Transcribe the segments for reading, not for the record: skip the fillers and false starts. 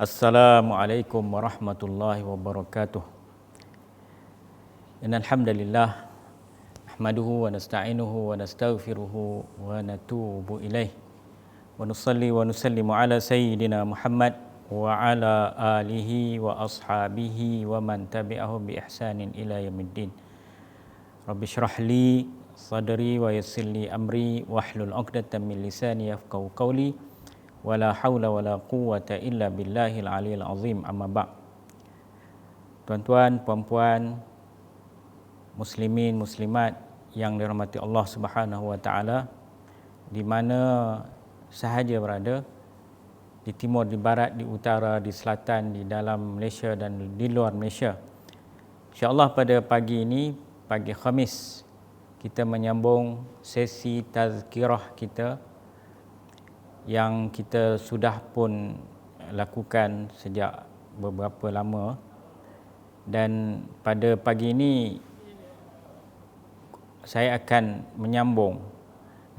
Assalamualaikum warahmatullahi wabarakatuh. Innal hamdalillah nahmaduhu wa nasta'inuhu wa nastaghfiruhu wa natubu ilaih. Wa nusalli wa nusallimu ala sayyidina Muhammad wa ala alihi wa ashabihi wa man tabi'ahum bi ihsanin ila yaumiddin. Rabbi shrah li sadri wa yassir li amri wahlul 'uqdatam min lisani yafqahu qawli. Wala haula wala quwwata illa billahil aliyil azim, amma ba'. Tuan-tuan, puan-puan, muslimin, muslimat yang dirahmati Allah Subhanahu wa taala, di mana sahaja berada, di timur, di barat, di utara, di selatan, di dalam Malaysia dan di luar Malaysia. InsyaAllah pada pagi ini, pagi Khamis, kita menyambung sesi tazkirah kita yang kita sudah pun lakukan sejak beberapa lama, dan pada pagi ini saya akan menyambung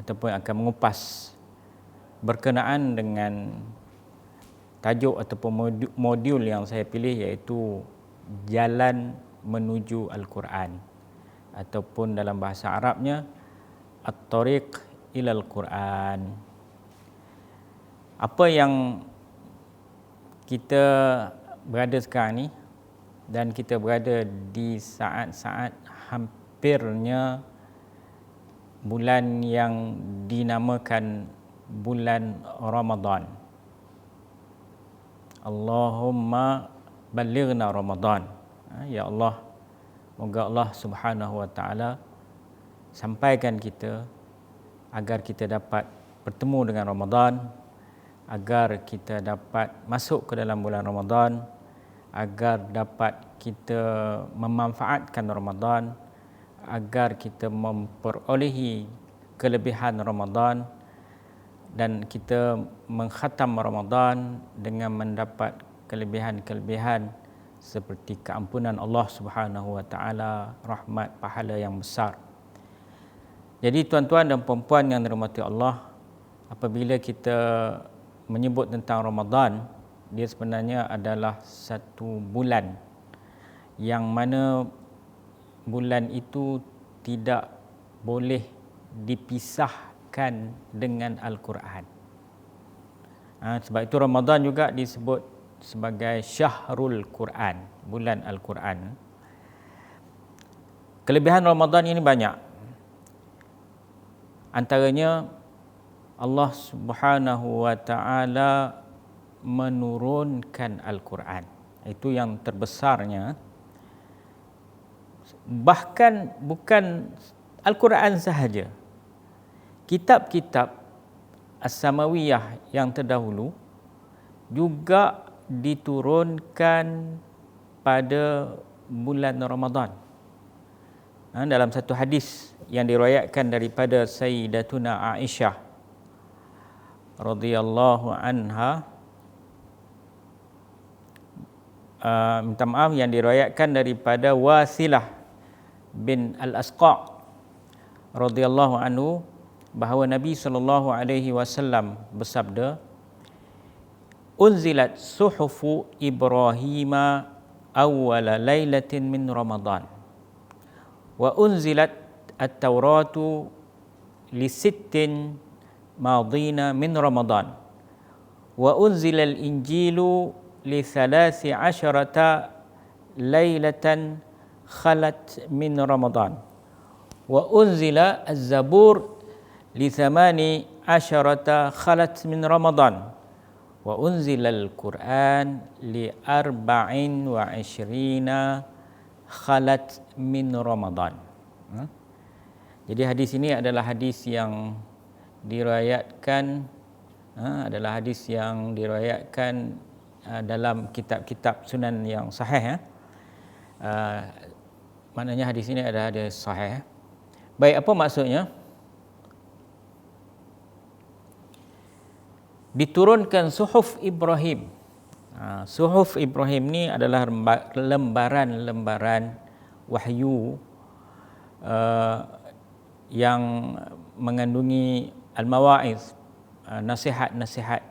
ataupun akan mengupas berkenaan dengan tajuk ataupun modul yang saya pilih, iaitu Jalan Menuju Al-Quran, ataupun dalam bahasa Arabnya At-Tariq ilal Quran. Apa yang kita berada sekarang ni, dan kita berada di saat-saat hampirnya bulan yang dinamakan bulan Ramadan. Allahumma ballighna Ramadan. Ya Allah, moga Allah Subhanahu wa taala sampaikan kita agar kita dapat bertemu dengan Ramadan, agar kita dapat masuk ke dalam bulan Ramadan, agar dapat kita memanfaatkan Ramadan, agar kita memperolehi kelebihan Ramadan, dan kita mengkhatam Ramadan dengan mendapat kelebihan-kelebihan seperti keampunan Allah Subhanahu wa taala, rahmat, pahala yang besar. Jadi tuan-tuan dan puan-puan yang dirahmati Allah, apabila kita menyebut tentang Ramadan, dia sebenarnya adalah satu bulan yang mana bulan itu tidak boleh dipisahkan dengan Al-Quran. Sebab itu Ramadan juga disebut sebagai Syahrul Quran, bulan Al-Quran. Kelebihan Ramadan ini banyak. Antaranya Allah Subhanahu wa taala menurunkan Al-Quran. Itu yang terbesarnya. Bahkan bukan Al-Quran sahaja, kitab-kitab As-Samawiyah yang terdahulu juga diturunkan pada bulan Ramadan. Dalam satu hadis yang diriwayatkan daripada Sayyidatuna Aisyah radhiyallahu anha, minta maaf, yang diriwayatkan daripada Wasilah bin Al-Asqa' radhiyallahu anhu, bahawa Nabi sallallahu alaihi wasallam bersabda, "Unzilat suhufu Ibrahim awwala lailatin min Ramadan, wa unzilat at-Tauratu li sittin madina min Ramadan, wa unzilal Injilu li 13 lailatan khalat min Ramadan, wa unzila az-Zabur li 18 khalat min Ramadan, wa unzilal Quran li 24 khalat min Ramadan." Jadi hadis ini adalah hadis yang diriwayatkan dalam kitab-kitab sunan yang sahih. Maknanya hadis ini adalah hadis sahih. Baik, apa maksudnya? Diturunkan suhuf Ibrahim. Suhuf Ibrahim ni adalah lembaran-lembaran wahyu yang mengandungi al-mawa'iz, nasihat-nasihat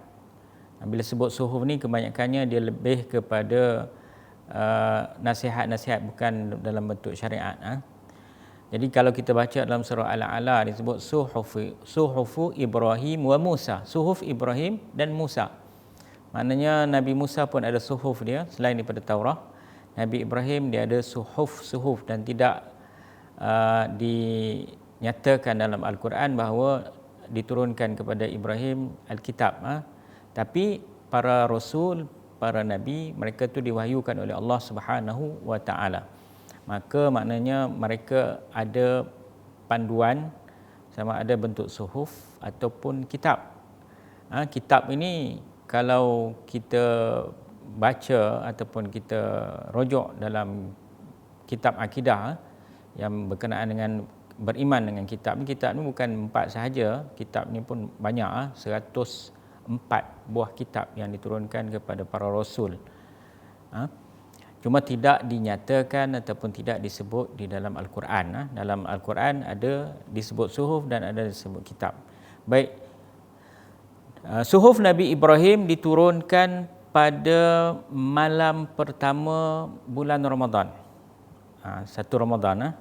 Bila sebut suhuf ni kebanyakannya dia lebih kepada nasihat-nasihat, bukan dalam bentuk syariat. Jadi kalau kita baca dalam surah Al-A'la disebut suhufu Ibrahim wa Musa, suhuf Ibrahim dan Musa. Maknanya Nabi Musa pun ada suhuf dia selain daripada Taurah. Nabi Ibrahim dia ada suhuf dan tidak dinyatakan dalam Al-Quran bahawa diturunkan kepada Ibrahim Alkitab. Tapi para rasul, para nabi, mereka tu diwahyukan oleh Allah Subhanahu wa taala. Maka maknanya mereka ada panduan, sama ada bentuk suhuf ataupun kitab. Kitab ini kalau kita baca ataupun kita rujuk dalam kitab akidah yang berkenaan dengan beriman dengan kitab ni bukan 4 sahaja, kitab ni pun banyak, 104 buah kitab yang diturunkan kepada para rasul. Cuma tidak dinyatakan ataupun tidak disebut di dalam Al-Quran. Dalam Al-Quran ada disebut suhuf dan ada disebut kitab. Baik, suhuf Nabi Ibrahim diturunkan pada malam pertama bulan Ramadan. 1 Ramadan.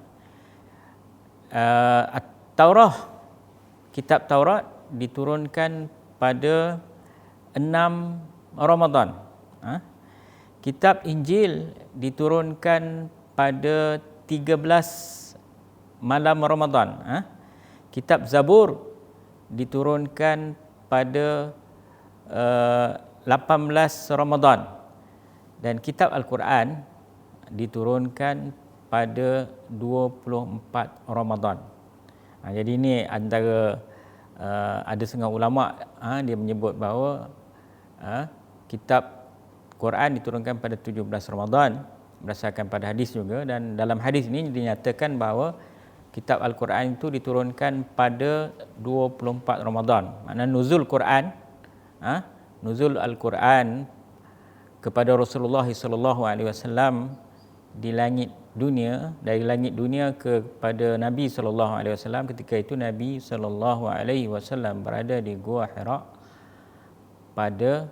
Taurah, kitab Taurat diturunkan pada 6 Ramadan. Kitab Injil diturunkan pada 13 malam Ramadan. Kitab Zabur diturunkan pada 18 Ramadan. Dan kitab Al-Quran diturunkan pada 24 Ramadan. Jadi ini antara ada setengah ulama dia menyebut bahawa kitab Quran diturunkan pada 17 Ramadan berdasarkan pada hadis juga, dan dalam hadis ini dinyatakan bahawa kitab Al-Quran itu diturunkan pada 24 Ramadan. Maknanya nuzul Quran, nuzul Al-Quran kepada Rasulullah SAW di langit dunia, dari langit dunia kepada Nabi SAW ketika itu Nabi SAW berada di Gua Hira pada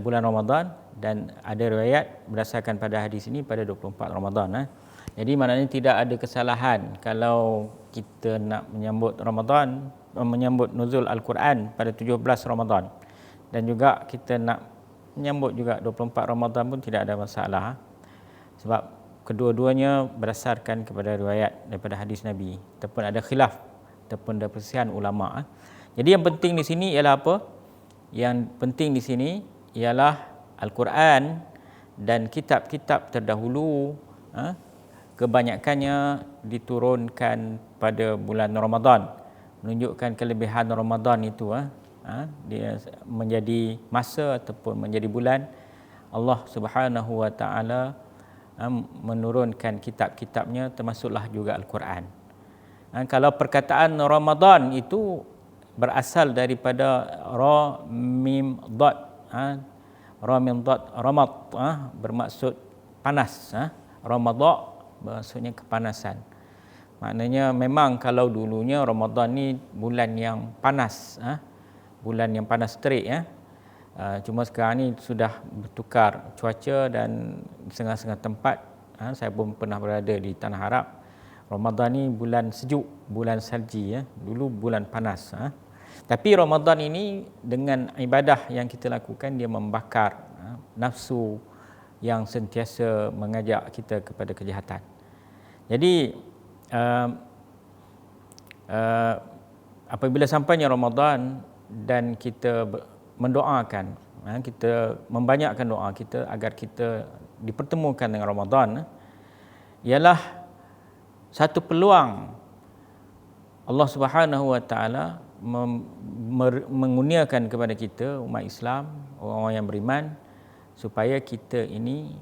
bulan Ramadan, dan ada riwayat berdasarkan pada hadis ini pada 24 Ramadan. Jadi maknanya tidak ada kesalahan kalau kita nak menyambut Ramadan, menyambut nuzul Al-Quran pada 17 Ramadan, dan juga kita nak menyambut juga 24 Ramadan pun tidak ada masalah, sebab kedua-duanya berdasarkan kepada riwayat daripada hadis Nabi, ataupun ada khilaf ataupun ada perselisihan ulama. Jadi yang penting di sini ialah apa? Yang penting di sini ialah Al-Quran dan kitab-kitab terdahulu kebanyakannya diturunkan pada bulan Ramadan, menunjukkan kelebihan Ramadan itu. Dia menjadi masa ataupun menjadi bulan Allah Subhanahu wa taala menurunkan kitab-kitabnya, termasuklah juga Al-Quran. Kalau perkataan Ramadan itu berasal daripada ra mim dad, ra mim dad, ramad bermaksud panas, Ramadan maksudnya kepanasan. Maknanya memang kalau dulunya Ramadan ni bulan yang panas, bulan yang panas terik. Cuma sekarang ni sudah bertukar cuaca, dan setengah-setengah tempat, saya pun pernah berada di Tanah Arab, Ramadan ni bulan sejuk, bulan salji. Dulu bulan panas. Tapi Ramadan ini dengan ibadah yang kita lakukan, dia membakar nafsu yang sentiasa mengajak kita kepada kejahatan. Jadi apabila sampainya Ramadan dan kita mendoakan, kita membanyakkan doa kita agar kita dipertemukan dengan Ramadan, ialah satu peluang Allah Subhanahu wa taala mengurniakan kepada kita umat Islam, orang-orang yang beriman, supaya kita ini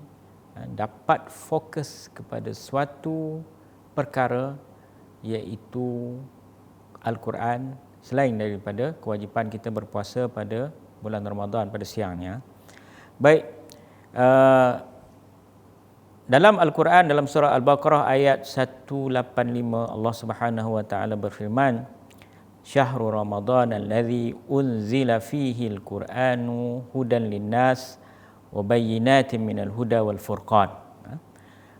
dapat fokus kepada suatu perkara, iaitu Al-Quran, selain daripada kewajipan kita berpuasa pada bulan Ramadan pada siangnya. Baik, dalam Al-Quran, dalam surah Al-Baqarah ayat 185, Allah Subhanahu wa taala berfirman, syahrul Ramadan alladzi unzila fihi al-Qur'anu hudan linnas wa bayyinatin minal huda wal furqan.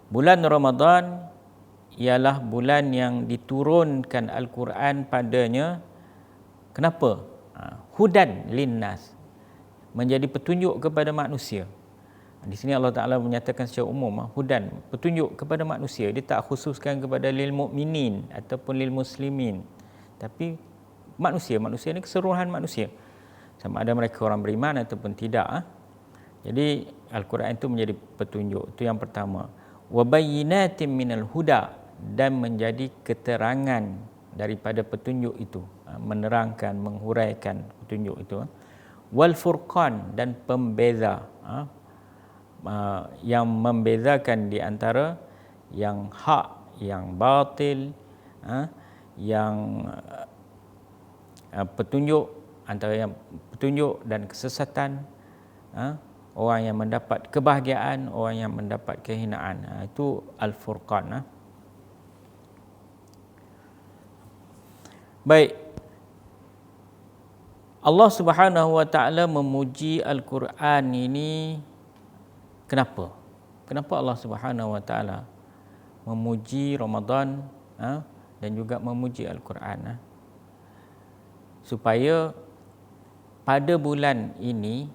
Bulan Ramadan ialah bulan yang diturunkan Al-Quran padanya. Kenapa? Hudan linnas, menjadi petunjuk kepada manusia. Di sini Allah Ta'ala menyatakan secara umum, hudan, petunjuk kepada manusia. Dia tak khususkan kepada lil mu'minin ataupun lil muslimin, tapi manusia ni keseluruhan manusia, sama ada mereka orang beriman ataupun tidak. Jadi Al-Quran itu menjadi petunjuk. Itu yang pertama. Wa bayyinatin minal huda, dan menjadi keterangan daripada petunjuk itu, menerangkan, menghuraikan petunjuk itu. Wal furqan, dan pembeza, yang membezakan di antara yang hak, yang batil, yang petunjuk, antara yang petunjuk dan kesesatan, orang yang mendapat kebahagiaan, orang yang mendapat kehinaan. Itu Al-Furqan. Baik. Allah Subhanahu wa taala memuji Al-Quran ini kenapa? Kenapa Allah Subhanahu wa taala memuji Ramadan dan juga memuji Al-Quran? Supaya pada bulan ini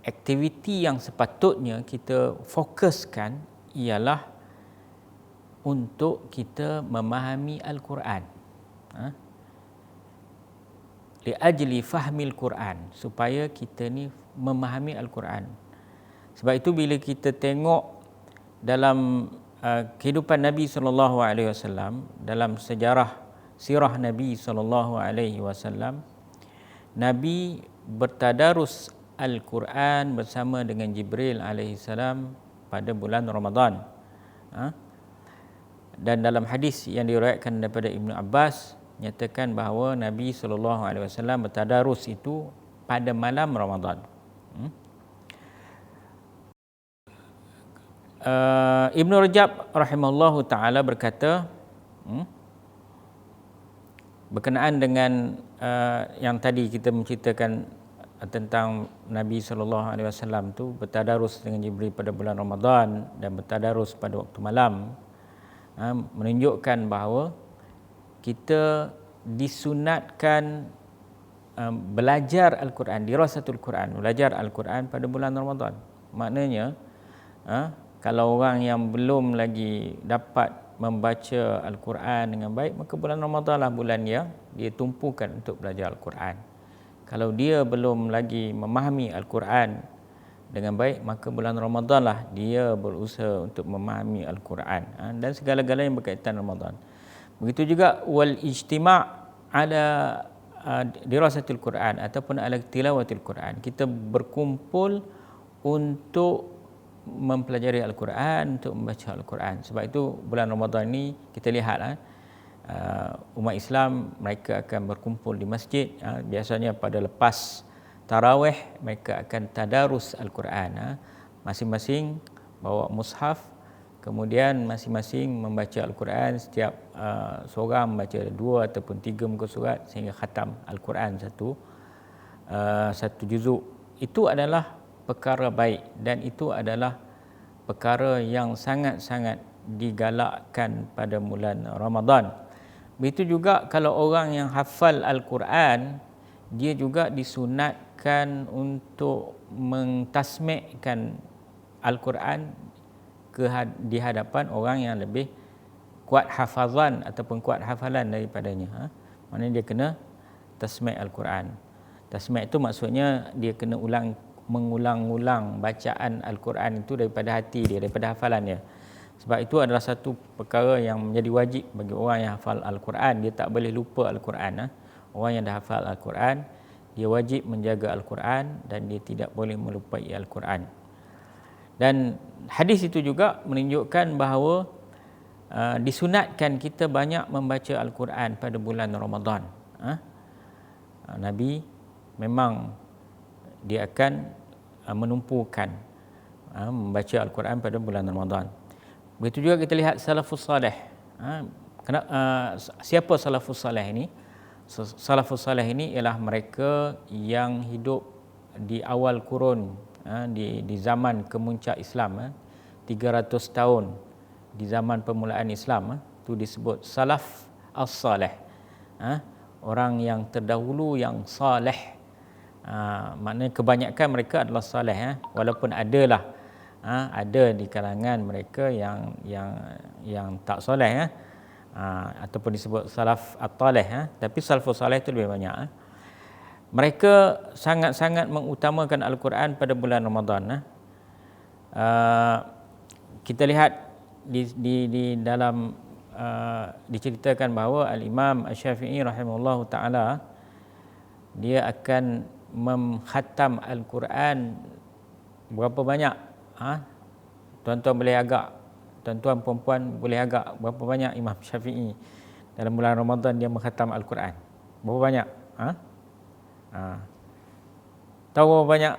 aktiviti yang sepatutnya kita fokuskan ialah untuk kita memahami Al-Quran. Liajli fahmil Quran, supaya kita ni memahami Al-Quran. Sebab itu bila kita tengok dalam kehidupan Nabi SAW, dalam sejarah sirah Nabi SAW, Nabi bertadarus Al-Quran bersama dengan Jibril alaihissalam pada bulan Ramadan. Dan dalam hadis yang diriwayatkan daripada Ibnu Abbas, nyatakan bahawa Nabi SAW bertadarus itu pada malam Ramadan. Ibnu Rajab rahimahullahu ta'ala berkata, berkenaan dengan yang tadi kita menceritakan tentang Nabi SAW tu bertadarus dengan Jibril pada bulan Ramadan dan bertadarus pada waktu malam, menunjukkan bahawa kita disunatkan belajar Al-Quran, dirasatul Quran, belajar Al-Quran pada bulan Ramadan. Maknanya kalau orang yang belum lagi dapat membaca Al-Quran dengan baik, maka bulan Ramadan lah bulan yang dia tumpukan untuk belajar Al-Quran. Kalau dia belum lagi memahami Al-Quran dengan baik, maka bulan Ramadan lah dia berusaha untuk memahami Al-Quran, dan segala-galanya yang berkaitan Ramadan. Begitu juga wal ijtima' ala dirasatil Quran ataupun ala tilawatil Quran. Kita berkumpul untuk mempelajari Al-Quran, untuk membaca Al-Quran. Sebab itu bulan Ramadan ni kita lihat umat Islam mereka akan berkumpul di masjid. Biasanya pada lepas tarawih mereka akan tadarus Al-Quran. Masing-masing bawa mushaf, kemudian masing-masing membaca Al-Quran. Setiap seorang membaca 2 ataupun 3 muka surat sehingga khatam Al-Quran satu juzuk. Itu adalah perkara baik dan itu adalah perkara yang sangat-sangat digalakkan pada bulan Ramadan. Begitu juga kalau orang yang hafal Al-Quran, dia juga disunatkan untuk mentasmi'kan Al-Quran di hadapan orang yang lebih kuat hafazan ataupun kuat hafalan daripadanya. Maknanya dia kena tasmi' Al-Quran. Tasmi' itu maksudnya dia kena mengulang-ulang bacaan Al-Quran itu daripada hati dia, daripada hafalan dia. Sebab itu adalah satu perkara yang menjadi wajib bagi orang yang hafal Al-Quran. Dia tak boleh lupa Al-Quran. Orang yang dah hafal Al-Quran, dia wajib menjaga Al-Quran dan dia tidak boleh melupai Al-Quran. Dan hadis itu juga menunjukkan bahawa disunatkan kita banyak membaca Al-Quran pada bulan Ramadan. Nabi memang dia akan menumpukan membaca Al-Quran pada bulan Ramadan. Begitu juga kita lihat salafus salih. Siapa salafus salih ini? Salafus salih ini ialah mereka yang hidup di awal kurun, di zaman kemuncak Islam, 300 tahun di zaman permulaan Islam, itu disebut salaf as-salih, orang yang terdahulu yang salih. Maknanya kebanyakan mereka adalah salih, walaupun ada di kalangan mereka yang tak soleh, ataupun disebut salaf at-talih, tapi salafus salih itu lebih banyak. Mereka sangat-sangat mengutamakan Al-Quran pada bulan Ramadan. Kita lihat di dalam diceritakan bahawa Al-Imam Asy-Syafi'i rahimahullahu taala dia akan mengkhatam Al-Quran berapa banyak? Tuan-tuan boleh agak, tuan-tuan perempuan boleh agak berapa banyak Imam Syafi'i dalam bulan Ramadan dia mengkhatam Al-Quran? Berapa banyak? Tahu berapa banyak?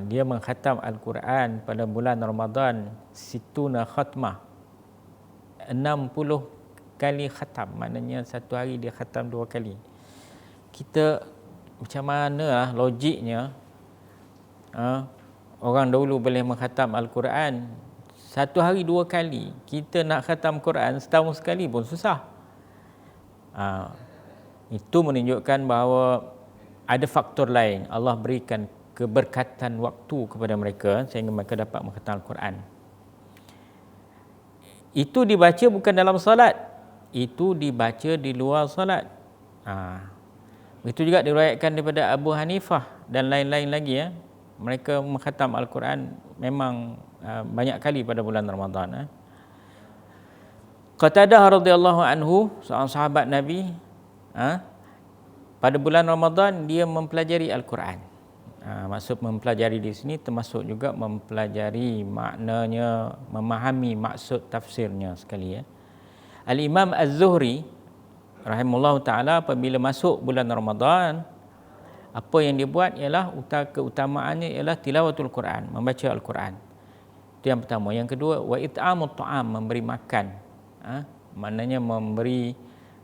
Dia mengkhatam Al-Quran pada bulan Ramadan situna khatmah, 60 kali khatam. Maknanya satu hari dia khatam 2 kali. Kita macam mana logiknya orang dahulu boleh mengkhatam Al-Quran satu hari 2 kali. Kita nak khatam Quran setahun sekali pun susah. Itu menunjukkan bahawa ada faktor lain. Allah berikan keberkatan waktu kepada mereka sehingga mereka dapat mengkhatam Al-Quran. Itu dibaca bukan dalam salat, itu dibaca di luar salat. Itu juga diriwayatkan daripada Abu Hanifah dan lain-lain lagi. Mereka mengkhatam Al-Quran memang banyak kali pada bulan Ramadan. Qatadah radhiyallahu anhu, seorang sahabat Nabi, pada bulan Ramadan dia mempelajari Al-Quran. Maksud mempelajari di sini termasuk juga mempelajari maknanya, memahami maksud tafsirnya sekali. Al-Imam Az-Zuhri rahimahullahu taala apabila masuk bulan Ramadan, apa yang dia buat ialah keutamaannya ialah tilawatul Quran, membaca Al-Quran. Itu yang pertama. Yang kedua, wa it'amut ta'am, memberi makan. Maknanya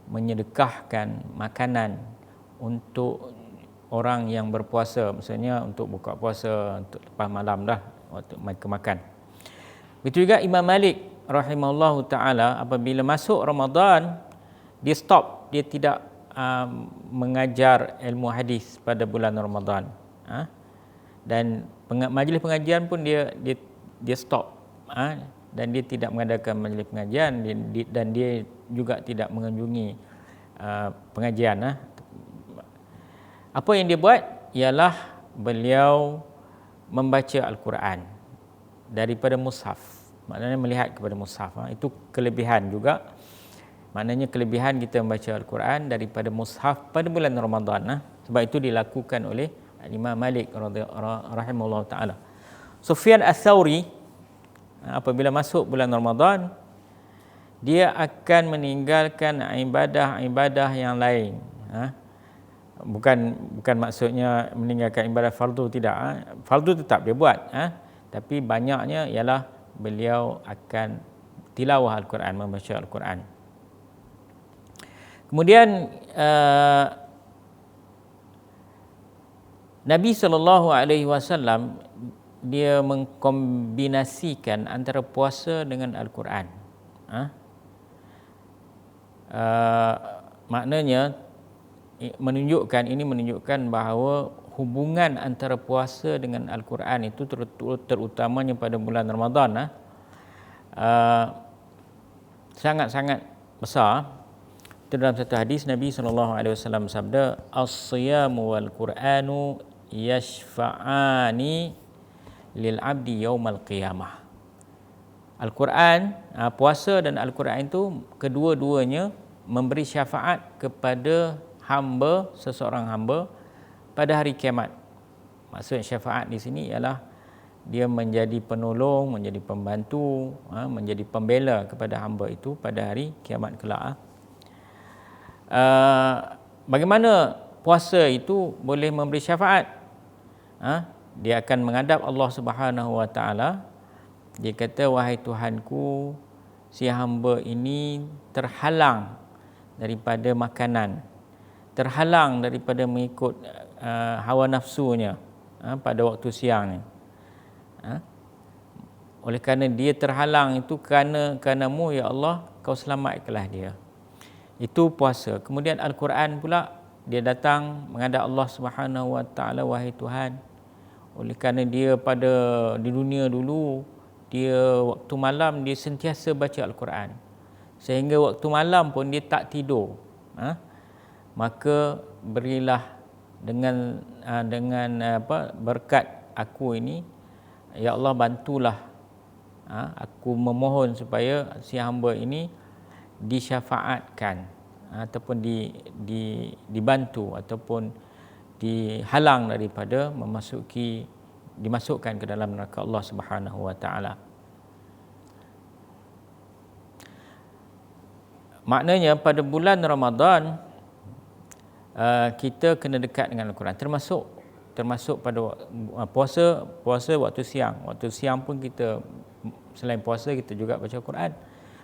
menyedekahkan makanan untuk orang yang berpuasa, maksudnya untuk buka puasa, untuk lepas malam dah waktu mereka makan. Begitu juga Imam Malik rahimahullahu taala apabila masuk Ramadan, dia stop, dia tidak mengajar ilmu hadis pada bulan Ramadan. Dan majlis pengajian pun dia stop. Dan dia tidak mengadakan majlis pengajian, dan dia juga tidak mengunjungi pengajian. Apa yang dia buat ialah beliau membaca Al-Quran daripada mushaf. Maknanya melihat kepada mushaf. Itu kelebihan juga. Maknanya kelebihan kita membaca Al-Quran daripada mushaf pada bulan Ramadan. Sebab itu dilakukan oleh Imam Malik rahimahullah ta'ala. Sufyan Ats-Tsauri apabila masuk bulan Ramadan, dia akan meninggalkan ibadah-ibadah yang lain. Bukan maksudnya meninggalkan ibadah fardu, tidak. Fardu tetap dia buat. Tapi banyaknya ialah beliau akan tilawah Al-Quran, membaca Al-Quran. Kemudian Nabi SAW dia mengkombinasikan antara puasa dengan Al-Quran. Maknanya menunjukkan bahawa hubungan antara puasa dengan Al-Quran itu terutamanya pada bulan Ramadan sangat-sangat besar. Dalam satu hadis Nabi SAW sabda, as-siyamu wal Qur'anu yashfa'ani lil abdi yaumal qiyamah. Al-Quran, puasa dan Al-Quran itu kedua-duanya memberi syafaat kepada hamba, seseorang hamba pada hari kiamat. Maksud syafaat di sini ialah dia menjadi penolong, menjadi pembantu, menjadi pembela kepada hamba itu pada hari kiamat kelak. Bagaimana puasa itu boleh memberi syafaat? Dia akan menghadap Allah Subhanahu Wa Taala. Dia kata, wahai Tuhanku, si hamba ini terhalang daripada makanan, terhalang daripada mengikut hawa nafsunya pada waktu siang ni. Oleh kerana dia terhalang itu kerana-mu ya Allah, kau selamatkanlah dia. Itu puasa. Kemudian Al-Quran pula, dia datang menghadap Allah Subhanahu Wa Taala, wahai Tuhan, oleh kerana dia di dunia dulu, dia waktu malam dia sentiasa baca Al-Quran, sehingga waktu malam pun dia tak tidur. Maka berilah dengan berkat aku ini, ya Allah, bantulah aku memohon supaya si hamba ini disyafaatkan ataupun dibantu ataupun dihalang daripada dimasukkan ke dalam neraka Allah Subhanahu Wa Taala. Maknanya pada bulan Ramadan kita kena dekat dengan Al-Quran, termasuk pada puasa waktu siang. Waktu siang pun kita, selain puasa, kita juga baca Quran.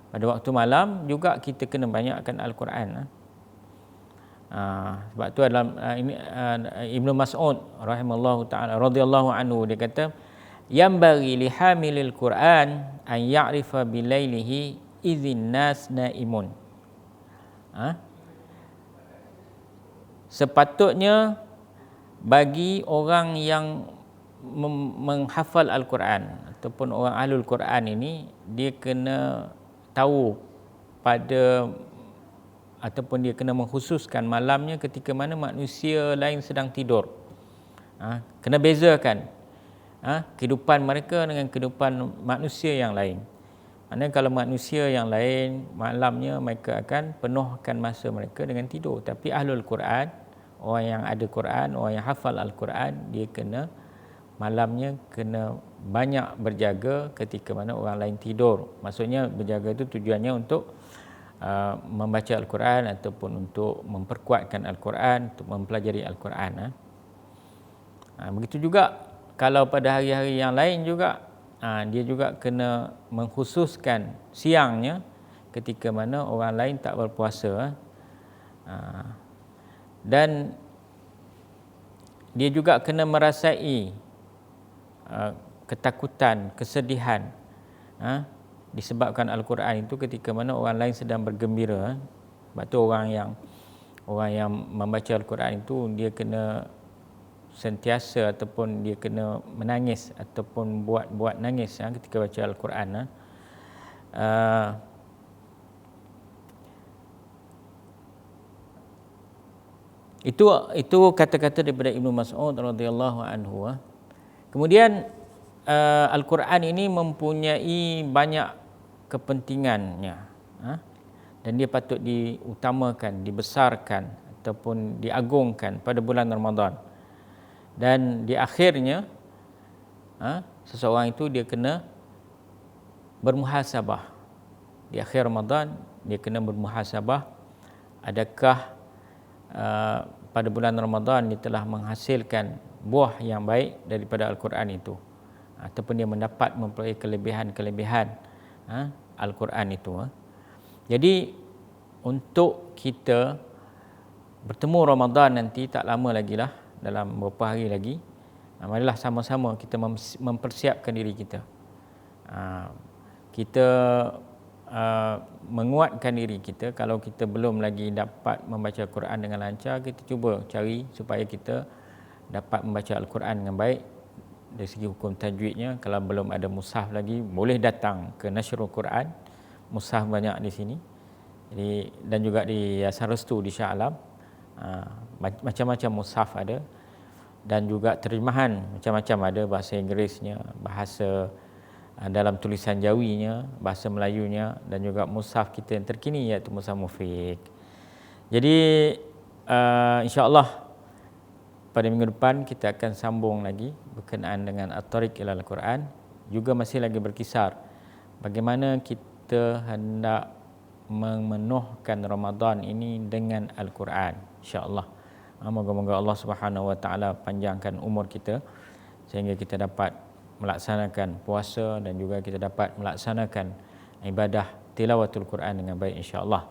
Pada waktu malam juga kita kena banyakkan Al-Quran. Sebab tu dalam Ibnu Mas'ud rahimallahu taala radhiyallahu anhu, dia kata, yambaghi lihamilil Quran an ya'rifa bilailihi idzin nas naimun. Sepatutnya bagi orang yang menghafal Al-Quran ataupun orang ahlul Quran ini, dia kena tahu ataupun dia kena mengkhususkan malamnya ketika mana manusia lain sedang tidur. Kena bezakan kehidupan mereka dengan kehidupan manusia yang lain. Maksudnya kalau manusia yang lain malamnya mereka akan penuhkan masa mereka dengan tidur, tapi ahlul Quran, orang yang ada Quran, orang yang hafal Al-Quran, dia kena malamnya kena banyak berjaga ketika mana orang lain tidur. Maksudnya berjaga itu tujuannya untuk membaca Al-Quran ataupun untuk memperkuatkan Al-Quran, untuk mempelajari Al-Quran. Begitu juga kalau pada hari-hari yang lain juga, dia juga kena mengkhususkan siangnya ketika mana orang lain tak berpuasa. Dan dia juga kena merasai ketakutan, kesedihan disebabkan Al-Quran itu ketika mana orang lain sedang bergembira. Sebab tu orang yang membaca Al-Quran itu, dia kena sentiasa ataupun dia kena menangis ataupun buat nangis ketika baca Al-Quran. Itu kata-kata daripada Ibnu Mas'ud radhiyallahu anhu. Kemudian Al-Quran ini mempunyai banyak kepentingannya, dan dia patut diutamakan, dibesarkan ataupun diagungkan pada bulan Ramadan. Dan di akhirnya seseorang itu dia kena bermuhasabah. Di akhir Ramadan dia kena bermuhasabah, adakah pada bulan Ramadan dia telah menghasilkan buah yang baik daripada Al-Quran itu, ataupun dia memperoleh kelebihan-kelebihan Al-Quran itu. Jadi untuk kita bertemu Ramadan nanti tak lama lagi lah, dalam beberapa hari lagi, marilah sama-sama kita mempersiapkan diri kita. Kita menguatkan diri kita. Kalau kita belum lagi dapat membaca Al-Quran dengan lancar, kita cuba cari supaya kita dapat membaca Al-Quran dengan baik. Dari segi hukum tajwidnya, kalau belum ada mushaf lagi, boleh datang ke Nashrul Quran. Mushaf banyak di sini. Jadi, dan juga di Yayasan Restu di Shah Alam, macam-macam mushaf ada, dan juga terjemahan macam-macam ada, bahasa Inggerisnya, bahasa dalam tulisan Jawinya, bahasa Melayunya, dan juga mushaf kita yang terkini iaitu Mushaf Mufiq. Jadi insya-Allah pada minggu depan kita akan sambung lagi berkenaan dengan At-Tariq ila Al-Quran. Juga masih lagi berkisar bagaimana kita hendak memenuhkan Ramadan ini dengan Al-Quran, insya-Allah. Moga-moga Allah Subhanahu Wa Taala panjangkan umur kita sehingga kita dapat melaksanakan puasa dan juga kita dapat melaksanakan ibadah tilawatul Quran dengan baik, insya-Allah.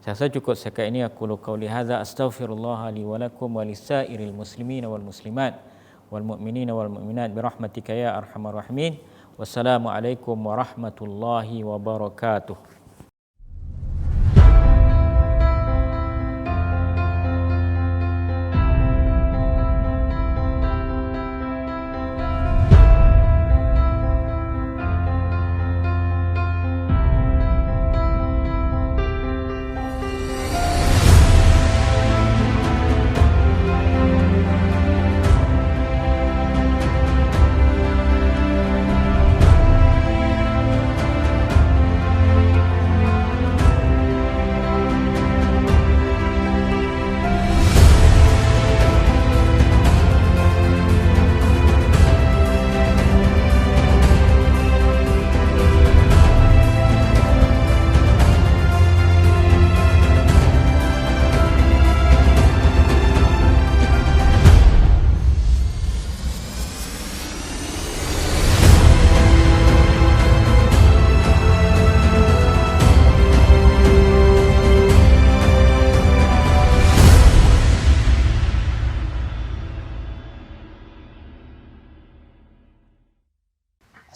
Saya rasa cukup setakat ini. Aku qauli hadza astaghfirullah li wa lakum wa lisairil muslimin wal muslimat wal mu'minin wal mu'minat bi rahmatika ya arhamar rahimin. Wassalamualaikum warahmatullahi wabarakatuh.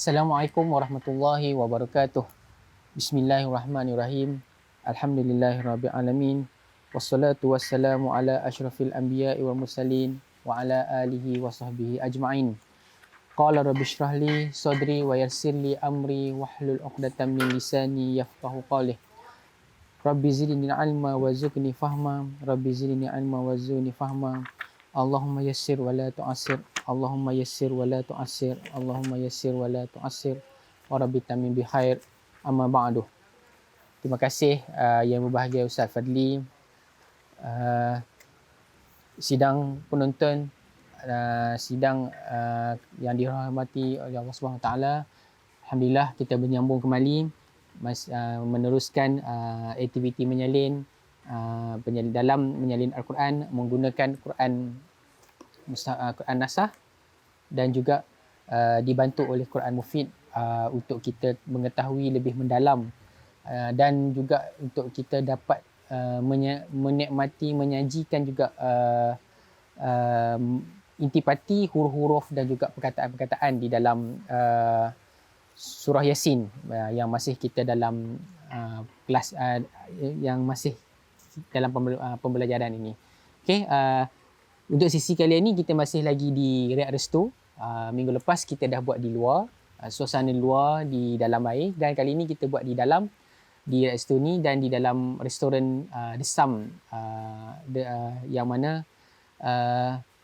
Assalamualaikum warahmatullahi wabarakatuh. Bismillahirrahmanirrahim. Alhamdulillahirabbil alamin. Wassalatu wassalamu ala asyrafil anbiya'i wal mursalin wa ala alihi wa sahbihi ajma'in. Qala rabbi shrah li sadri wa yassir li amri wahlul 'uqdatam min lisani yafqahu qawli. Rabbi zidni ilma wa zidni fahma. Rabbi zidni ilma wa zidni fahma. Allahumma yassir wa la tu'assir. Allahumma yassir wa la tu'assir. Allahumma yassir wa la tu'assir. Wa rabbi tamim bi khair. Amma ba'du. Terima kasih yang berbahagia Ustaz Fadli, sidang penonton, sidang yang dirahmati oleh Allah Subhanahu Taala. Alhamdulillah kita menyambung kembali meneruskan aktiviti menyalin dalam menyalin Al-Quran menggunakan Quran Nasah dan juga dibantu oleh Quran Mufid untuk kita mengetahui lebih mendalam dan juga untuk kita dapat menikmati, menyajikan juga intipati huruf-huruf dan juga perkataan-perkataan di dalam surah Yasin yang masih kita dalam kelas yang masih dalam pembelajaran ini. Okey, untuk sesi kali ini kita masih lagi di Riyadh Resto. Minggu lepas kita dah buat di luar, suasana luar di dalam air, dan kali ini kita buat di dalam di Riyadh Resto ni dan di dalam restoran The Sum yang mana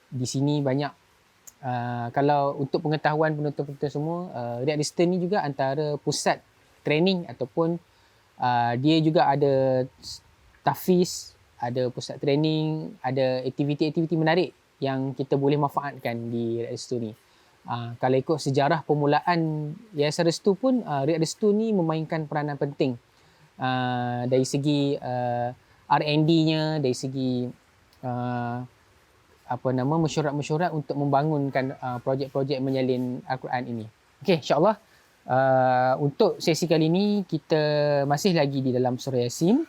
di sini banyak kalau untuk pengetahuan penonton-penonton semua, Riyadh Resto ni juga antara pusat training ataupun dia juga ada tahfiz, ada pusat training, ada aktiviti-aktiviti menarik yang kita boleh manfaatkan di Riyadh Resto ni. Kalau ikut sejarah permulaan Yayasan Resto pun, Riyadh Resto ni memainkan peranan penting dari segi R&D-nya, dari segi mesyuarat-mesyuarat untuk membangunkan projek-projek menyalin Al-Quran ini. Okey, insya-Allah untuk sesi kali ini kita masih lagi di dalam surah Yasin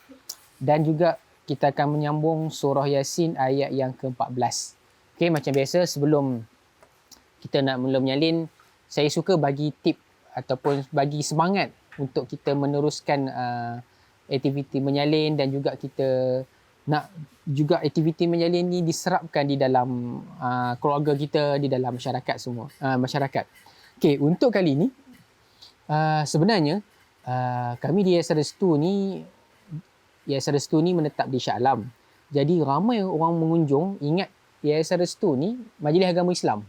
dan juga kita akan menyambung surah Yasin ayat yang ke-14. Okey, macam biasa sebelum kita nak mula menyalin, saya suka bagi tip ataupun bagi semangat untuk kita meneruskan aktiviti menyalin dan juga kita nak juga aktiviti menyalin ni diserapkan di dalam keluarga kita, di dalam masyarakat semua, masyarakat. Okey, untuk kali ini sebenarnya kami di Yayasan Resto ni menetap di Shah Alam. Jadi ramai orang mengunjung ingat Yayasan Resto ni majlis agama Islam.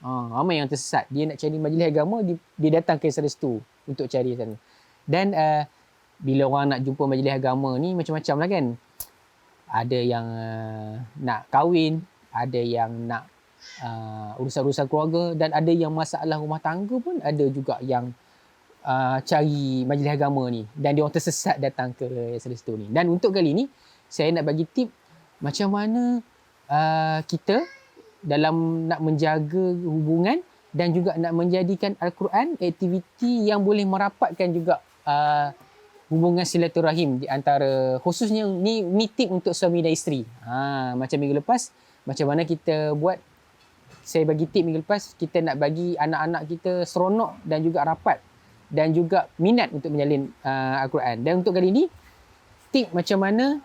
Ramai yang tersesat. Dia nak cari majlis agama, dia datang ke Yayasan Resto untuk cari sana. Dan bila orang nak jumpa majlis agama ni macam-macam lah kan. Ada yang nak kahwin, ada yang nak urusan-urusan keluarga, dan ada yang masalah rumah tangga pun ada juga yang cari majlis agama ni, dan dia orang tersesat datang ke Yayasan Resto ni. Dan untuk kali ni saya nak bagi tip macam mana kita dalam nak menjaga hubungan dan juga nak menjadikan Al-Quran aktiviti yang boleh merapatkan juga hubungan silaturahim di antara, khususnya ni tip untuk suami dan isteri. Macam minggu lepas, macam mana kita buat, saya bagi tip minggu lepas, kita nak bagi anak-anak kita seronok dan juga rapat dan juga minat untuk menyalin Al-Quran. Dan untuk kali ini, tip macam mana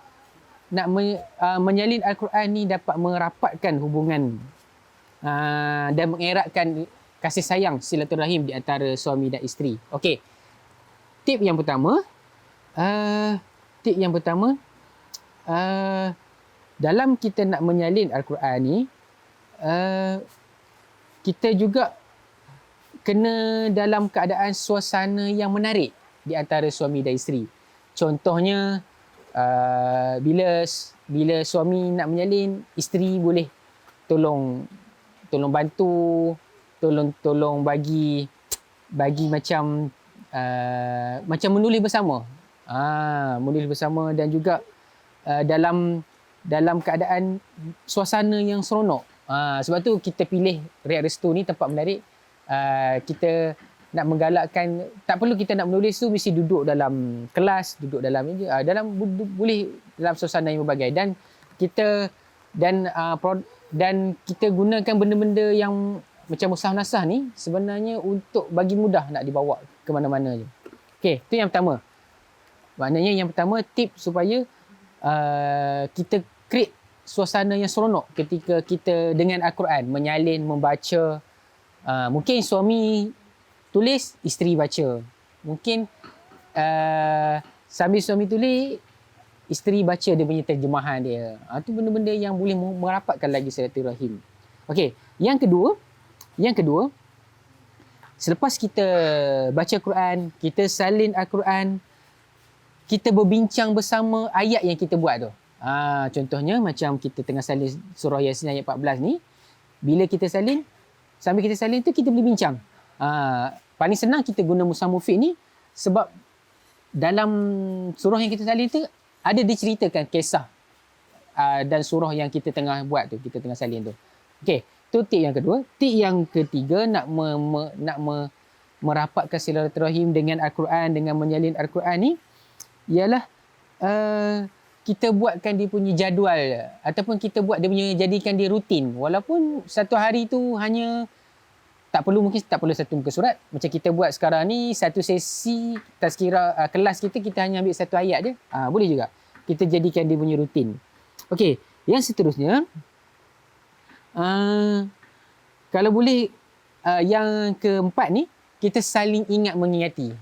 nak menyalin Al-Quran ni dapat merapatkan hubungan dan mengeratkan kasih sayang silaturahim di antara suami dan isteri. Okey. Tip yang pertama, dalam kita nak menyalin Al-Quran ni, kita juga kena dalam keadaan suasana yang menarik di antara suami dan isteri. Contohnya, bila suami nak menyalin, isteri boleh tolong bantu, tolong bagi macam menulis bersama. Menulis bersama dan juga dalam keadaan suasana yang seronok. Sebab tu kita pilih Riad Restu ni tempat menarik. Kita nak menggalakkan, tak perlu kita nak menulis tu mesti duduk dalam kelas, duduk dalam meja, boleh dalam suasana yang berbagai, dan kita gunakan benda-benda yang macam mushaf nasah ni sebenarnya untuk bagi mudah nak dibawa ke mana-mana je. Okey, tu yang pertama. Maknanya yang pertama, tip supaya kita create suasana yang seronok ketika kita dengan Al-Quran, menyalin, membaca. Mungkin suami tulis, isteri baca. Mungkin sambil suami tulis, isteri baca dia punya terjemahan dia. Itu benda-benda yang boleh merapatkan lagi silaturahim. Okey, yang kedua, selepas kita baca Quran, kita salin Al-Quran, kita berbincang bersama ayat yang kita buat tu. Contohnya macam kita tengah salin surah Yasin ayat 14 ni, bila kita salin, sambil kita salin tu kita boleh bincang. Paling senang kita guna Mushaf Mufid ni sebab dalam surah yang kita salin tu ada diceritakan kisah dan surah yang kita tengah buat tu, kita tengah salin tu. Okey, tu tip yang kedua. Tip yang ketiga, nak merapatkan silaturahim dengan Al-Quran, dengan menyalin Al-Quran ni, ialah kita buatkan dia punya jadual, ataupun kita buat dia punya, jadikan dia rutin. Walaupun satu hari tu hanya mungkin tak perlu satu muka surat. Macam kita buat sekarang ni, satu sesi tazkirah kelas kita hanya ambil satu ayat je. Boleh juga. Kita jadikan dia punya rutin. Okey, yang seterusnya, kalau boleh, yang keempat ni, kita saling ingat mengingati.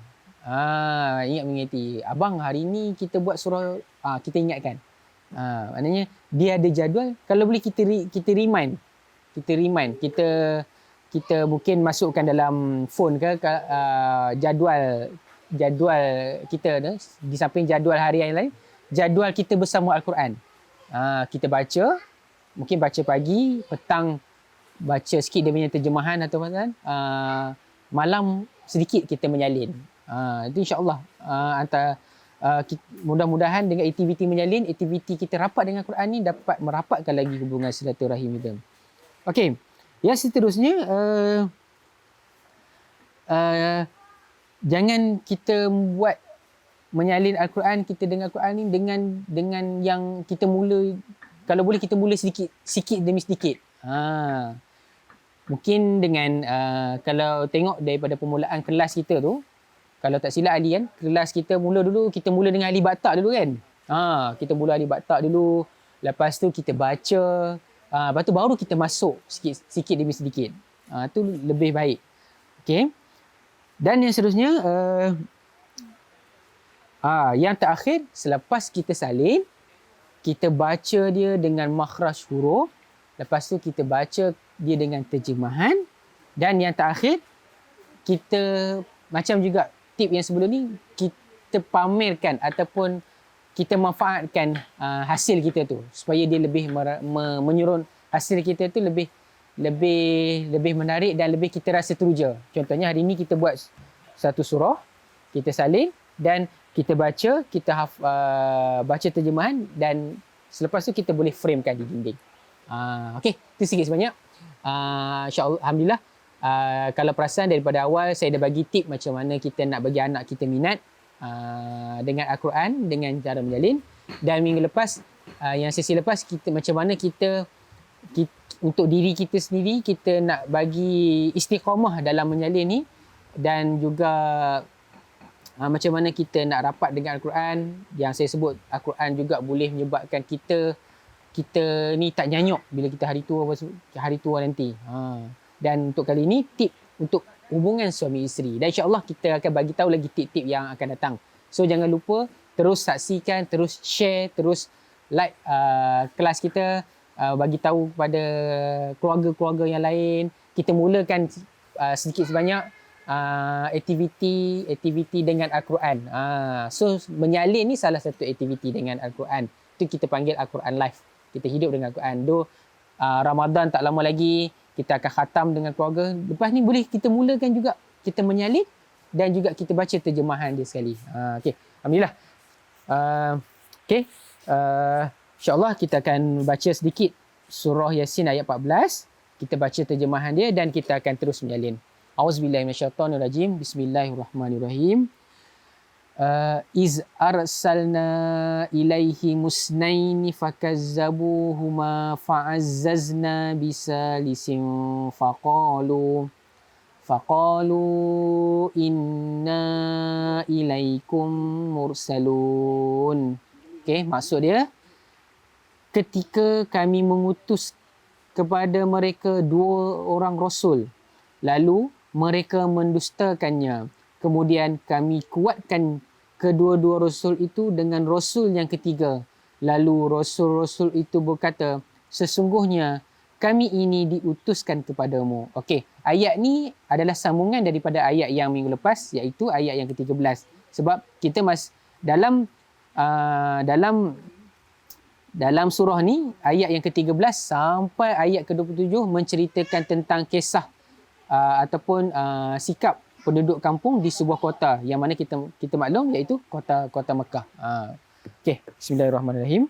Ingat mengingati. Abang, hari ni kita buat surah, kita ingatkan. Maknanya dia ada jadual. Kalau boleh kita remind. Kita mungkin masukkan dalam phone ke jadual kita ni, di samping jadual harian lain, jadual kita bersama Al-Quran. Kita baca, mungkin baca pagi, petang baca sikit dia punya terjemahan atau malam sedikit kita menyalin. Itu insya-Allah mudah-mudahan dengan aktiviti menyalin, aktiviti kita rapat dengan Quran ni dapat merapatkan lagi hubungan silaturahim kita. Okey, yang seterusnya, jangan kita buat menyalin Al-Quran, kita dengar Al-Quran ni dengan yang kita mula, kalau boleh kita mula sikit demi sedikit. Mungkin dengan kalau tengok daripada permulaan kelas kita tu, kalau tak silap Ali kan, kelas kita mula dengan Alif Ba Ta dulu kan. Kita mula Alif Ba Ta dulu, lepas tu kita baca, lepas tu baru kita masuk sikit demi sedikit. Tu lebih baik. Okey. Dan yang seterusnya, yang terakhir, selepas kita salin, kita baca dia dengan makhraj huruf, lepas tu kita baca dia dengan terjemahan, dan yang terakhir, kita macam juga tip yang sebelum ni, kita pamerkan ataupun kita manfaatkan hasil kita tu supaya dia lebih menyurun, hasil kita tu lebih menarik dan lebih kita rasa teruja. Contohnya hari ni kita buat satu surah, kita salin dan kita baca, kita baca terjemahan, dan selepas tu kita boleh framekan di dinding. Okey, itu sikit sebanyak. InsyaAllah, alhamdulillah. Kalau perasan daripada awal saya dah bagi tip macam mana kita nak bagi anak kita minat. dengan Al-Quran dengan cara menyalin. Dan minggu lepas, yang sesi lepas, kita macam mana kita untuk diri kita sendiri, kita nak bagi istiqamah dalam menyalin ni, dan juga macam mana kita nak rapat dengan Al-Quran. Yang saya sebut, Al-Quran juga boleh menyebabkan kita ni tak nyanyuk bila kita hari tua nanti. Dan untuk kali ni, tip untuk hubungan suami isteri. Dan insya-Allah kita akan bagi tahu lagi tip-tip yang akan datang. So jangan lupa terus saksikan, terus share, terus like kelas kita, bagi tahu kepada keluarga-keluarga yang lain. Kita mulakan sedikit sebanyak aktiviti dengan Al-Quran. So menyalin ni salah satu aktiviti dengan Al-Quran. Itu kita panggil Al-Quran Live. Kita hidup dengan Al-Quran. Ramadan tak lama lagi, kita akan khatam dengan keluarga. Lepas ni boleh kita mulakan juga kita menyalin dan juga kita baca terjemahan dia sekali. Okay. Alhamdulillah. Okay. InsyaAllah kita akan baca sedikit surah Yasin ayat 14. Kita baca terjemahan dia dan kita akan terus menyalin. Auzubillahi minasyaitonirrajim. Bismillahirrahmanirrahim. Iz arsalna ilaihi musnaini fakazzabuhuma fa'azzazna bisalisin faqalu inna ilaikum mursalun. Okay, maksud dia, ketika kami mengutus kepada mereka 2 orang rasul, lalu mereka mendustakannya, kemudian kami kuatkan kedua-dua rasul itu dengan rasul yang ketiga. Lalu rasul-rasul itu berkata, sesungguhnya kami ini diutuskan kepadamu. Okey, ayat ni adalah sambungan daripada ayat yang minggu lepas, iaitu ayat yang ke-13. Sebab kita dalam surah ni, ayat yang ke-13 sampai ayat ke-27 menceritakan tentang kisah ataupun sikap penduduk kampung di sebuah kota yang mana kita maklum, iaitu kota Mekah. Okey, bismillahirrahmanirrahim.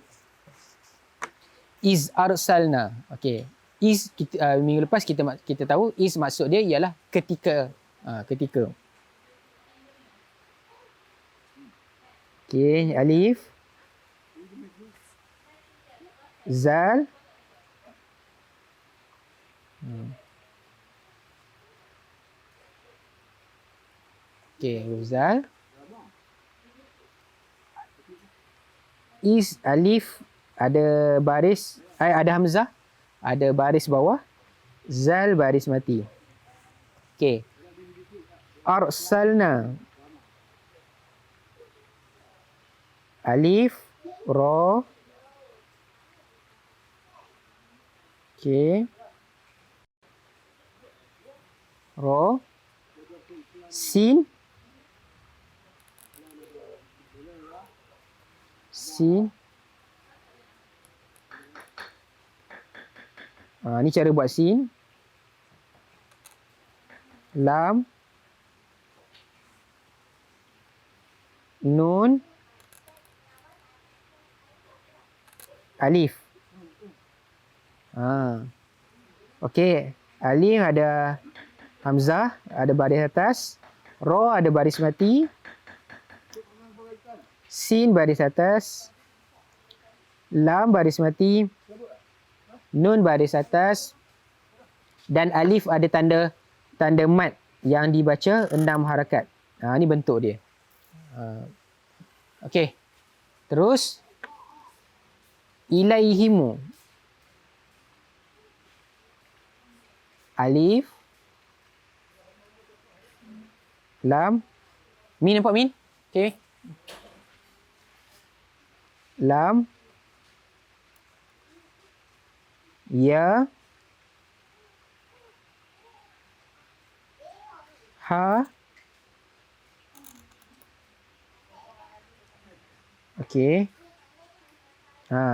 Iz arsalna. Okey, iz minggu lepas kita tahu iz maksud dia ialah ketika. Ketika. Okey, alif, zal, okey, zal, is, alif ada baris, ada hamzah, ada baris bawah, zal baris mati. Okey, arsalna, alif, ra, okey, ra, sin, ni cara buat sin. Lam, nun, alif. Okey, alif ada hamzah, ada baris atas, ra ada baris mati, sin baris atas, lam baris mati, nun baris atas, dan alif ada tanda mat yang dibaca 6 harakat. Ni bentuk dia. Okey. Terus ilaihimu. Alif, lam, min, nampak min? Okey. Lam, ya, ha, okey.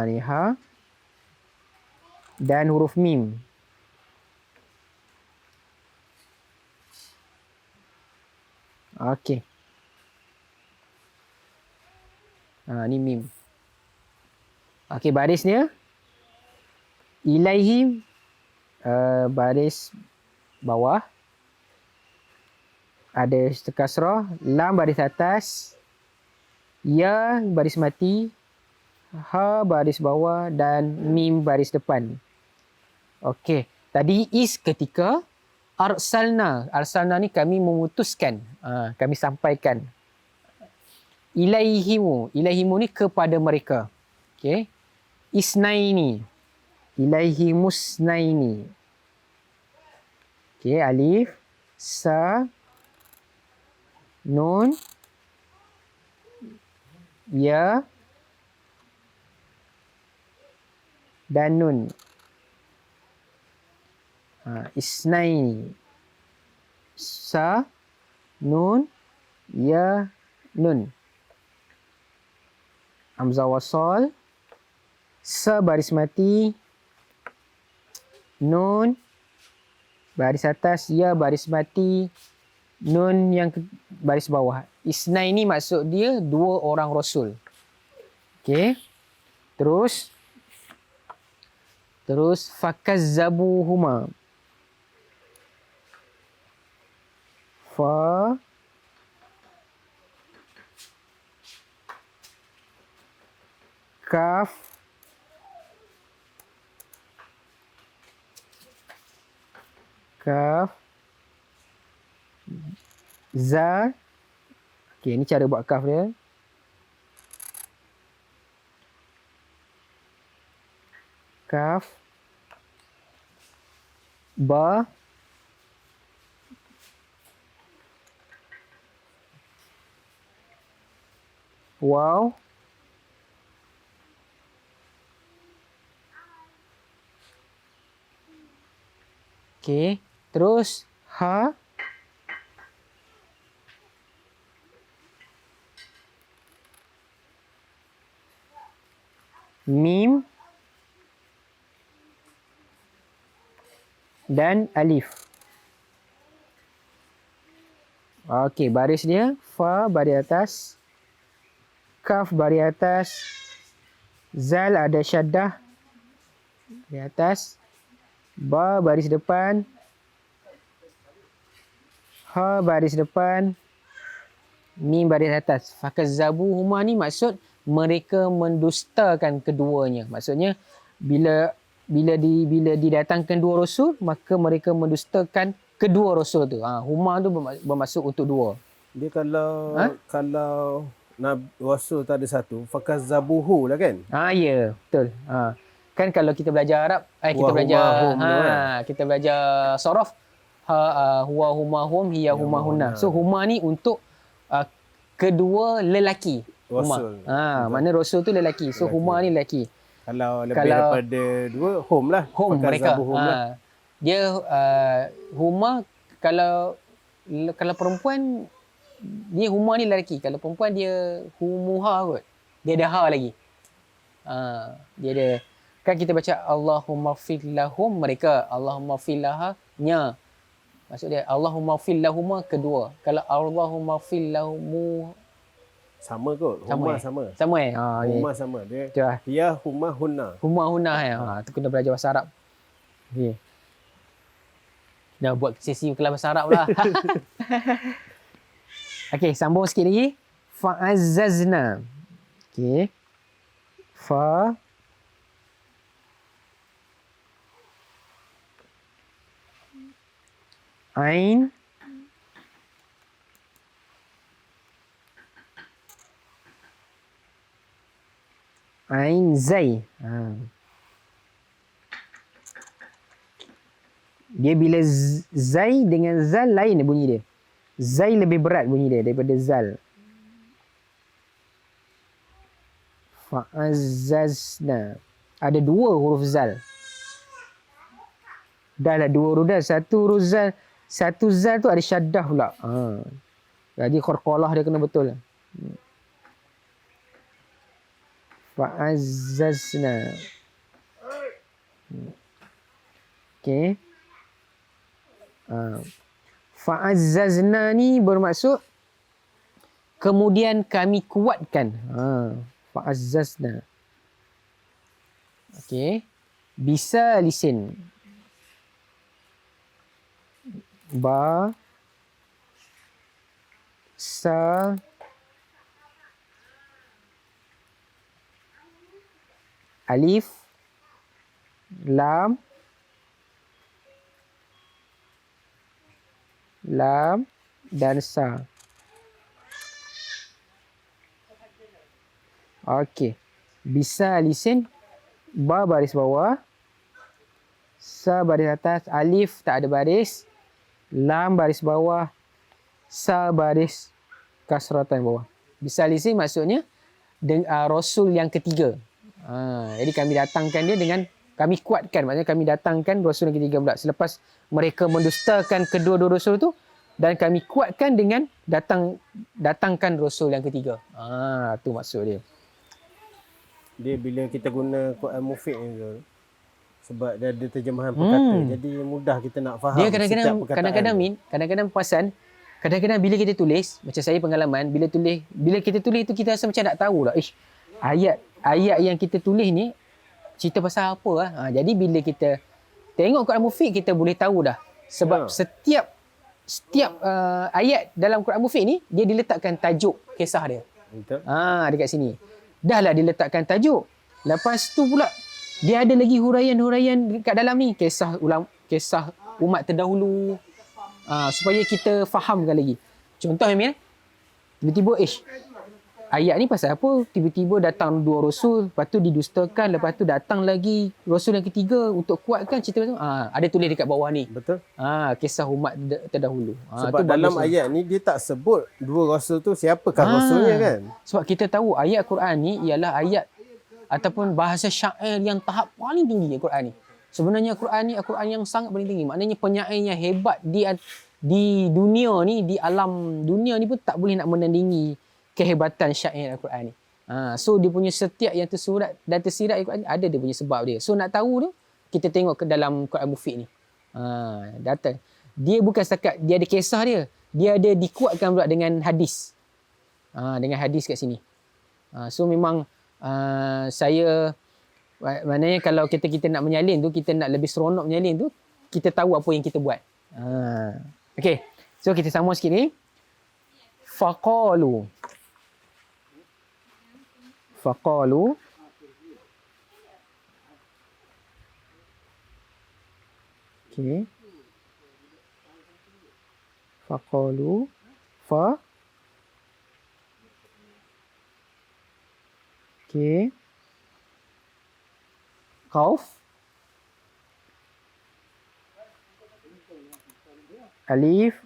Ni ha, dan huruf mim. Okey. Ni mim. Okey, barisnya ilaihi, baris bawah ada kasrah, lam baris atas, Ya baris mati, ha baris bawah dan mim baris depan. Okey, tadi is ketika arsalna. Arsalna ni kami memutuskan, kami sampaikan. Ilaihimu. Ilaihimu ni kepada mereka. Okey. Isnaini. Ilaihimusnaini. Okey, alif, sa, nun, ya dan nun. Isnaini. Sa, nun, ya, nun. Hamzah wasal. Sa baris mati. Nun baris atas, ya baris mati, nun yang baris bawah. Isnai ni maksud dia 2 orang rasul. Okey. Terus fakazzabuhuma. Fa kaf kaf za. Okey, ni cara buat kaf dia. Kaf ba waw okey, terus ha mim dan alif. Okey, baris dia fa baris atas, kaf baris atas, zal ada syaddah di atas, ba baris depan, ha baris depan, mim baris atas. Fakazzabuhuma ni maksud mereka mendustakan keduanya. Maksudnya bila didatangkan 2 rasul, maka mereka mendustakan kedua rasul tu. Huma tu bermaksud untuk 2. Dia kalau rasul tak ada satu, fakazzabuhu lah kan? Ya, betul. Kan kalau kita belajar Arab, kita belajar sorof, huwa huma hum hiya huma hunna. So huma ni untuk kedua lelaki. Rasul. Mana rasul tu lelaki. So huma ni lelaki. Kalau lebih daripada 2, hum lah. Hum mereka. Lah. Dia huma kalau perempuan dia huma ni lelaki. Kalau perempuan dia humuha kot. Dia ada ha lagi. Dia ada, kan kita baca Allahumma fil lahum mereka, Allahumma fil laha nya. Maksud dia Allahumma fil lahuma kedua. Kalau Allahumma fil lahumu sama kot. Huma sama. Sama Huma sama. Dia ya huma hunna. Huma hunna tu kena belajar bahasa Arab. Okey. Dah buat sesi kelas bahasa Arab pula. Okey, sambung sikit lagi. Fa'azzazna. Okey. Fa ain ain zai. Dia bila zai dengan zal lain bunyi dia. Zai lebih berat bunyi dia daripada zal. Fa'azzazna. Ada 2 huruf zal. Dah lah 2 huruf zal. Satu zal tu ada syaddah pula. Jadi qalqalah dia kena betul. Fa'azzazna. Okey. Fa'azzazna ni bermaksud kemudian kami kuatkan. Fa'azzazna. Okey. Bisa lisin. Ba sa Alif, lam, dan sa. Okey. Bisa lisin, ba baris bawah, sa baris atas, alif tak ada baris, lam baris bawah, sa baris kasratan bawah. Bisa lisin maksudnya Rasul yang ketiga. Jadi kami datangkan dia dengan, kami kuatkan, maksudnya kami datangkan Rasul yang ketiga pula. Selepas mereka mendustakan kedua-dua Rasul tu, dan kami kuatkan dengan datangkan Rasul yang ketiga. Tu maksud dia. Dia bila kita guna Quran Mufid ni tu, sebab dia ada terjemahan perkata, jadi mudah kita nak faham Dia setiap perkataan. kadang-kadang perasan, kadang-kadang bila kita tulis, macam saya pengalaman, bila kita tulis tu kita rasa macam nak tahu lah, ayat yang kita tulis ni cerita pasal apa lah. Jadi bila kita tengok Quran Mufid, kita boleh tahu dah. Sebab setiap ayat dalam Quran Mufid ni, dia diletakkan tajuk kisah dia. Betul. Dekat sini. Dah lah diletakkan tajuk. Lepas tu pula, dia ada lagi huraian-huraian dekat dalam ni. Kisah umat terdahulu. Supaya kita fahamkan lagi. Contoh Emil, tiba-tiba ayat ni pasal apa? Tiba-tiba datang dua Rasul, lepas tu didustakan, lepas tu datang lagi Rasul yang ketiga untuk kuatkan cerita tu. Ada tulis dekat bawah ni. Betul. Kisah umat terdahulu. Sebab dalam ayat ni dia tak sebut dua Rasul tu siapakah Rasulnya kan? Sebab kita tahu ayat Quran ni ialah ayat ataupun bahasa syair yang tahap paling tinggi Quran ni. Sebenarnya Quran ni Al-Quran yang sangat paling tinggi. Maknanya penyairnya hebat di dunia ni, di alam dunia ni pun tak boleh nak menandingi kehebatan syair Al-Quran ni. So dia punya setiap yang tersurat dan tersirat Al-Quran ni ada dia punya sebab dia. So nak tahu tu, kita tengok ke dalam Quran Mufid ni. Data. Dia bukan setakat dia ada kisah dia. Dia ada dikuatkan pula dengan hadis. Dengan hadis kat sini. So memang saya, maknanya kalau kita nak menyalin tu, kita nak lebih seronok menyalin tu, kita tahu apa yang kita buat. Okay. So kita sambung sikit ni. Faqalu. Okay. Faqalu. Okay. Qauf. Alif.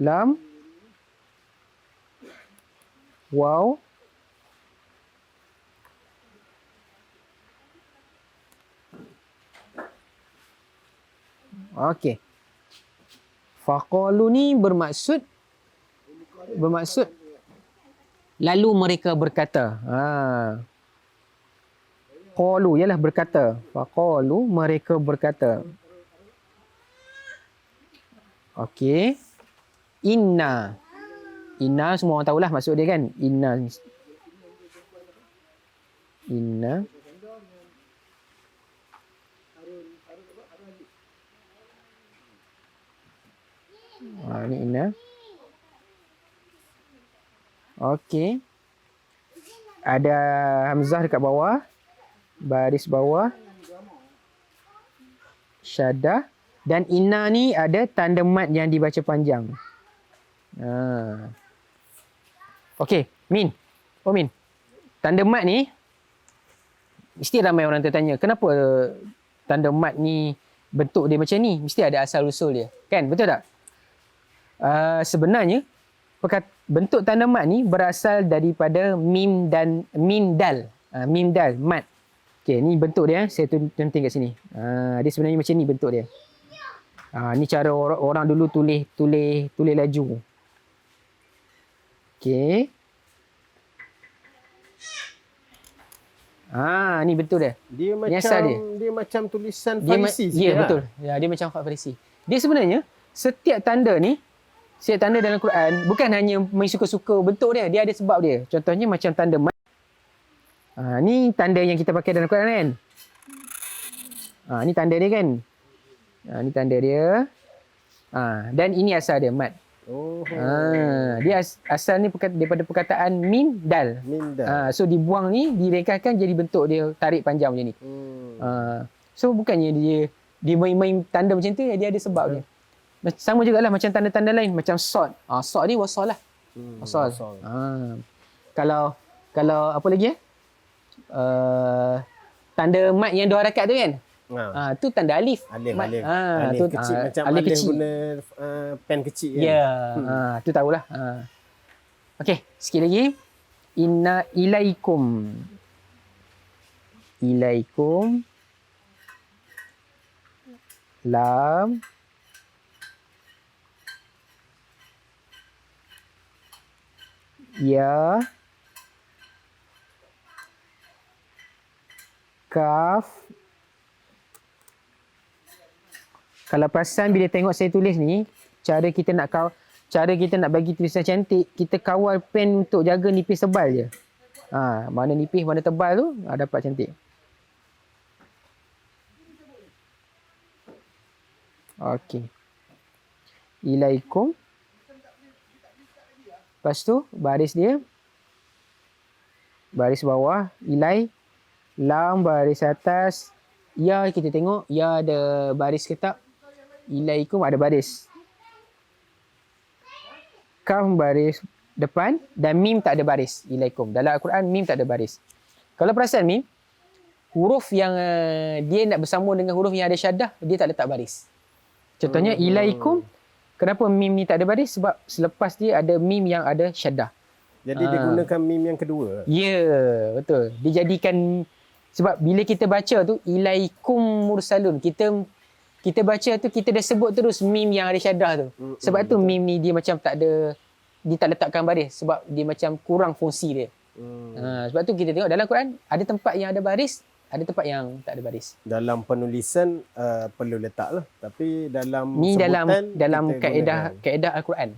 Lam. Waw. Okey. Faqalu ni bermaksud lalu mereka berkata. Qalu ialah berkata. Faqalu mereka berkata. Okey. Inna semua orang tahulah maksud dia kan. Inna. Ni inna. Okey. Ada hamzah dekat bawah. Baris bawah. Syaddah. Dan inna ni ada tanda mat yang dibaca panjang. Okey, Min. Min. Tanda mat ni, mesti ramai orang tertanya, kenapa tanda mat ni bentuk dia macam ni? Mesti ada asal usul dia. Kan? Betul tak? Sebenarnya, bentuk tanda mat ni berasal daripada mim dal. Mim dal, mat. Okey, ni bentuk dia. Saya tunting kat sini. Dia sebenarnya macam ni bentuk dia. Ni cara orang dulu tulis laju. Okey. Ni betul dia. Dia macam tulisan Farisi sikit. Ya, betul. Ya, dia macam Farisi. Dia sebenarnya setiap tanda dalam Quran bukan hanya suka-suka bentuk dia, dia ada sebab dia. Contohnya macam tanda mat. Ni tanda yang kita pakai dalam Quran kan. Ni tanda dia kan. Ni tanda dia. Dan ini asal dia, mat. Oh. Dia asal ni daripada perkataan mim dal. Mim dal. So dibuang ni, direkahkan jadi bentuk dia tarik panjang macam ni. So bukannya dia main-main tanda macam tu, dia ada sebab dia. Sama jugalah macam tanda-tanda lain, macam sod. Sod ni wasal lah. Wasal. Kalau apa lagi tanda mat yang 2 harakat tu kan? Tu tanda alif. Alif tu kecil macam alif alif kecil. guna pen kecil kan. Ya, tu tahulah. Okey, sikit lagi. Inna ilaikum. Ilaikum lam ya kaf. Kalau perasan bila tengok saya tulis ni, cara kita nak bagi tulisan cantik, kita kawal pen untuk jaga nipis tebal je. Mana nipis, mana tebal tu, dapat cantik. Okey. Ilaikum. Lepas tu, baris dia. Baris bawah, ilai. Lam, baris atas. Ya, kita tengok. Ya ada baris ke tak? Ilaikum ada baris. Kaf baris depan dan mim tak ada baris. Ilaikum. Dalam Al-Quran mim tak ada baris. Kalau perasan mim, huruf yang dia nak bersambung dengan huruf yang ada syaddah, dia tak letak baris. Contohnya ilaikum, kenapa mim ni tak ada baris? Sebab selepas dia ada mim yang ada syaddah. Jadi dia gunakan mim yang kedua. Ya, betul. Dijadikan, sebab bila kita baca tu ilaikum mursalun, kita baca tu kita dah sebut terus mim yang ada syaddah tu. Sebab tu mim ni dia macam tak ada, dia tak letakkan baris sebab dia macam kurang fungsi dia. Sebab tu kita tengok dalam Quran ada tempat yang ada baris, ada tempat yang tak ada baris. Dalam penulisan perlu letak lah. Tapi dalam ni sebutan dalam kita kaedah Al-Quran.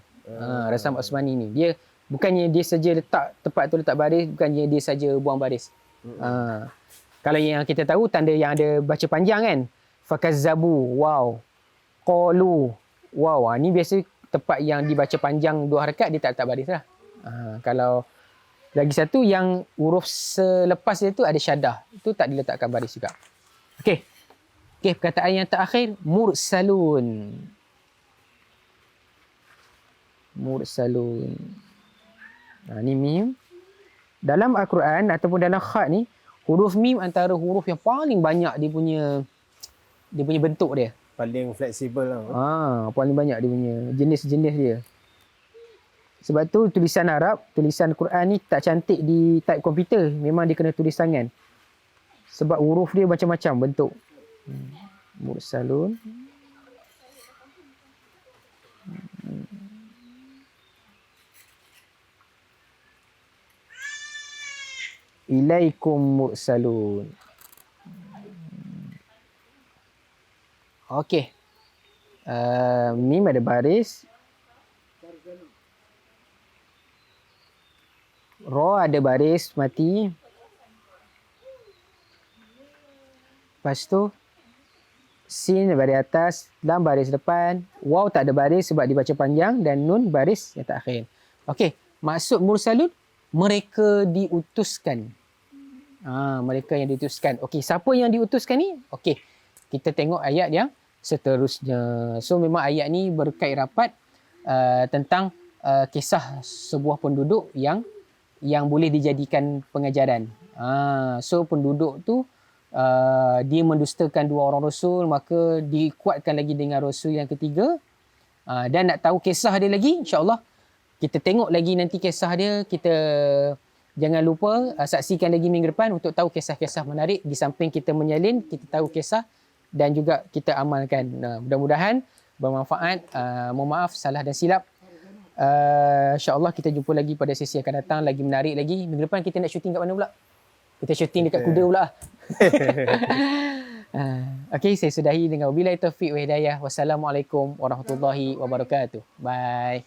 Rasam Osmani ni. Dia bukannya dia saja letak tempat tu letak baris, bukannya dia saja buang baris. Kalau yang kita tahu tanda yang ada baca panjang kan, fakazzabu, wow, qalu, wow. Ni biasa tempat yang dibaca panjang 2 harakat dia tak letak baris lah. Kalau lagi satu yang huruf selepas dia tu ada syaddah, tu tak diletakkan baris juga. Okey, perkataan yang terakhir mursalun. Mursalun. Ni mim. Dalam Al-Quran ataupun dalam khat ni, huruf mim antara huruf yang paling banyak dia punya bentuk dia. paling fleksibel lah. Paling banyak dia punya jenis-jenis dia. Sebab tu tulisan Arab, tulisan Quran ni tak cantik di type komputer. Memang dia kena tulis tangan. Sebab huruf dia macam-macam bentuk. Mursalun. Ilaikum mursalun. Okey. Mim ada baris. Ra ada baris mati. Lepas tu sin baris atas, lam baris depan, waw tak ada baris sebab dibaca panjang dan nun baris yang terakhir. Okey, maksud mursalun mereka diutuskan. Mereka yang diutuskan. Okey, siapa yang diutuskan ni? Okey, kita tengok ayat yang seterusnya. So memang ayat ni berkait rapat tentang kisah sebuah penduduk yang boleh dijadikan pengajaran. So penduduk tu dia mendustakan 2 orang rasul, maka dikuatkan lagi dengan rasul yang ketiga. Dan nak tahu kisah dia lagi, insya-Allah kita tengok lagi nanti kisah dia. Kita jangan lupa saksikan lagi minggu depan untuk tahu kisah-kisah menarik. Di samping kita menyalin, kita tahu kisah dan juga kita amalkan. Mudah-mudahan bermanfaat. Mohon maaf salah dan silap. InsyaAllah kita jumpa lagi pada sesi akan datang. Lagi menarik lagi. Minggu depan kita nak syuting kat mana pula? Kita syuting dekat kuda pula. Okey, saya sudahi dengan wabillahi taufiq wa hidayah. Wassalamualaikum warahmatullahi wabarakatuh. Bye.